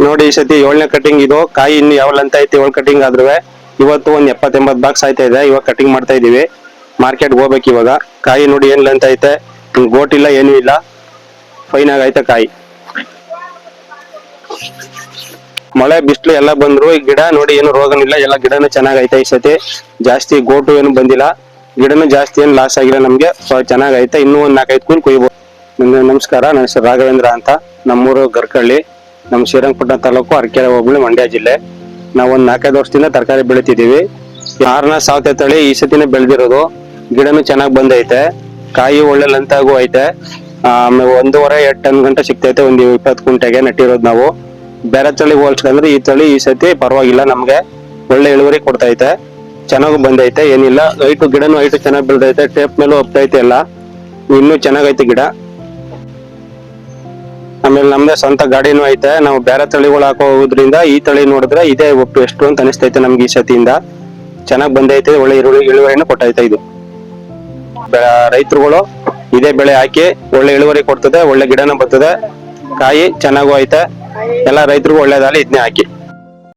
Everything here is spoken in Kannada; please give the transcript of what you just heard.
ನೋಡಿ ಈ ಸತಿ 7ನೇ ಕಟಿಂಗ್ ಇದು. ಕಾಯಿ ಇನ್ನು ಯಾವ ಲಂತ ಐತಿ 7 ಕಟಿಂಗ್ ಆದ್ರೂ ಇವತ್ತು ಒಂದ್ 70-80 ಬಾಕ್ಸ್ ಆಯ್ತಾ ಇದೆ. ಇವಾಗ ಕಟಿಂಗ್ ಮಾಡ್ತಾ ಇದೀವಿ, ಮಾರ್ಕೆಟ್ ಹೋಗ್ಬೇಕು ಇವಾಗ. ಕಾಯಿ ನೋಡಿ ಏನ್ ಲಂತ ಐತೆ, ಗೋಟ್ ಇಲ್ಲ ಏನೂ ಇಲ್ಲ, ಫೈನ್ ಆಗೈತೆ ಕಾಯಿ. ಮಳೆ ಬಿಸಿಲು ಎಲ್ಲ ಬಂದ್ರು ಈ ಗಿಡ ನೋಡಿ ಏನು ರೋಗನಿಲ್ಲ, ಎಲ್ಲ ಗಿಡನು ಚೆನ್ನಾಗೈತೆ. ಈ ಸತಿ ಜಾಸ್ತಿ ಗೋಟು ಏನು ಬಂದಿಲ್ಲ, ಗಿಡನು ಜಾಸ್ತಿ ಏನು ಲಾಸ್ ಆಗಿಲ್ಲ ನಮ್ಗೆ, ಚೆನ್ನಾಗೈತೆ. ಇನ್ನೂ ಒಂದ್ 4-5 ಕೂಲ್ ಕೊಯ್ಬೋದು. ನಮಸ್ಕಾರ, ನನ್ನ ಹೆಸರು ರಾಘವೇಂದ್ರ ಅಂತ. ನಮ್ಮೂರು ಗರ್ಕಳ್ಳಿ, ನಮ್ಮ ಶ್ರೀರಂಗಪಟ್ಟಣ ತಾಲೂಕು, ಅರಕೆರೆ ಹೋಬಳಿ, ಮಂಡ್ಯ ಜಿಲ್ಲೆ. ನಾವು ಒಂದ್ 4-5 ವರ್ಷದಿಂದ ತರಕಾರಿ ಬೆಳಿತಿದೀವಿ. 6ನೇ ಸಾವತೆ ತಳಿ ಈ ಸತಿನೇ ಬೆಳೆದಿರೋದು. ಗಿಡನು ಚೆನ್ನಾಗ್ ಬಂದೈತೆ, ಕಾಯಿ ಒಳ್ಳೆ ಲಂತಾಗೂ ಐತೆ. 1.5-2 ಟನ್ ಗಂಟೆ ಸಿಗ್ತೈತೆ ಒಂದು 20 ಕುಂಟೆಗೆ ನೆಟ್ಟಿರೋದು ನಾವು. ಬೇರೆ ತಳಿ ಹೋಲ್ಸ್ಕೊಂಡ್ರೆ ಈ ತಳಿ ಈ ಸತಿ ಪರವಾಗಿಲ್ಲ, ನಮ್ಗೆ ಒಳ್ಳೆ ಇಳುವರಿ ಕೊಡ್ತೈತೆ, ಚೆನ್ನಾಗೂ ಬಂದೈತೆ. ಏನಿಲ್ಲ, ಗಿಡನು ಚೆನ್ನಾಗಿ ಬೆಳೆದೈತೆ, ಟೇಪ್ ಮೇಲೂ ಹೋಗ್ತೈತೆ ಎಲ್ಲ, ಇನ್ನೂ ಚೆನ್ನಾಗೈತೆ ಗಿಡ. ಆಮೇಲೆ ನಮ್ದೇ ಸ್ವಂತ ಗಾಡಿನೂ ಐತೆ. ನಾವು ಬೇರೆ ತಳಿಗಳು ಹಾಕೋದ್ರಿಂದ ಈ ತಳಿ ನೋಡಿದ್ರೆ ಇದೇ ಒಟ್ಟು ಎಷ್ಟು ಅಂತ ಅನಿಸ್ತೈತೆ ನಮ್ಗೆ. ಈ ಸತಿಯಿಂದ ಚೆನ್ನಾಗ್ ಬಂದೈತೆ, ಒಳ್ಳೆ ಇಳುವರಿನೂ ಕೊಟ್ಟೈತೆ. ಇದು ರೈತರುಗಳು ಇದೇ ಬೆಳೆ ಹಾಕಿ ಒಳ್ಳೆ ಇಳುವರಿ ಕೊಡ್ತದೆ, ಒಳ್ಳೆ ಗಿಡನೂ ಬರ್ತದೆ, ಕಾಯಿ ಚೆನ್ನಾಗೂ ಐತೆ. ಎಲ್ಲ ರೈತರಿಗೂ ಒಳ್ಳೇದಾಗಲಿ, ಇದನ್ನೇ ಹಾಕಿ.